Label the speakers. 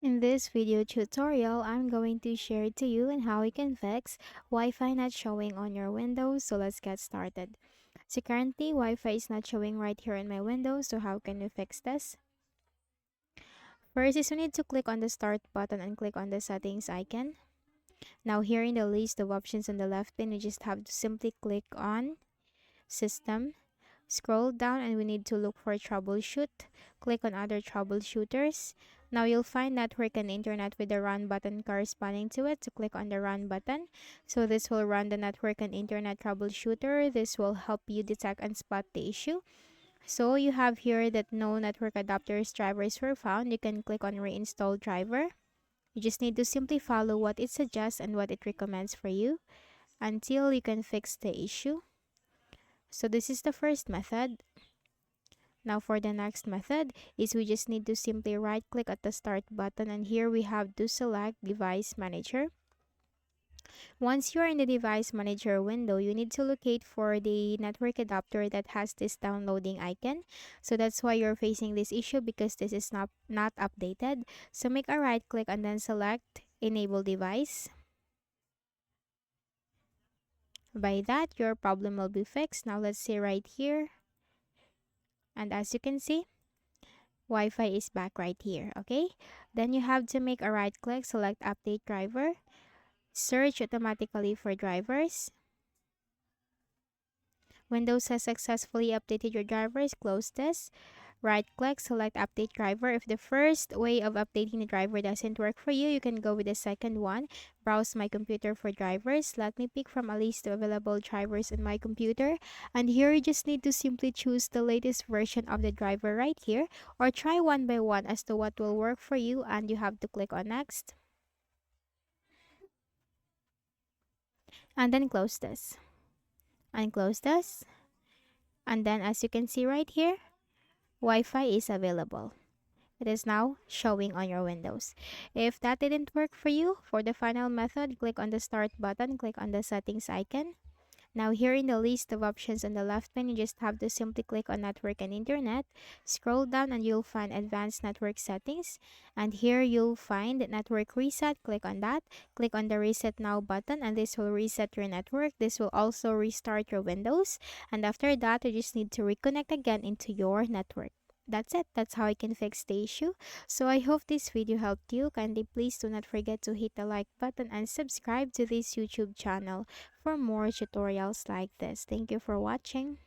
Speaker 1: In this video tutorial, I'm going to share to you on how you can fix Wi-Fi not showing on your Windows. So let's get started. So currently, Wi-Fi is not showing right here in my Windows. So how can we fix this? First is you need to click on the start button and click on the settings icon. Now here in the list of options on the left pane, you just have to simply click on System. Scroll down and we need to look for troubleshoot. Click on other troubleshooters. Now you'll find network and internet with the run button corresponding to it. So click on the run button. So this will run the network and internet troubleshooter. This will help you detect and spot the issue. So you have here that no network adapters drivers were found. You can click on reinstall driver. You just need to simply follow what it suggests and what it recommends for you until you can fix the issue. So this is the first method. Now for the next method is we just need to simply right click at the start button, and here we have to select device manager. Once you're in the device manager window, you need to locate for the network adapter that has this downloading icon. So that's why you're facing this issue, because this is not updated. So make a right click and then select enable device. By that, your problem will be fixed. Now let's see right here. And as you can see, Wi-Fi is back right here. Okay, then you have to make a right click, select update driver, search automatically for drivers. Windows has successfully updated your drivers. Close this. Right click, select update driver. If the first way of updating the driver doesn't work for you, you can go with the second one. Browse my computer for drivers. Let me pick from a list of available drivers on my computer. And here you just need to simply choose the latest version of the driver right here, or try one by one as to what will work for you, and you have to click on next. And then close this. And close this. And then as you can see right here, Wi-Fi is available. It is now showing on your Windows. If that didn't work for you, for the final method, click on the start button, click on the settings icon. Now here in the list of options on the left pane, you just have to simply click on network and internet. Scroll down and you'll find advanced network settings. And here you'll find network reset. Click on that. Click on the reset now button and this will reset your network. This will also restart your Windows. And after that, you just need to reconnect again into your network. That's it. That's how I can fix the issue. So I hope this video helped you. Kindly please do not forget to hit the like button and subscribe to this YouTube channel for more tutorials like this. Thank you for watching.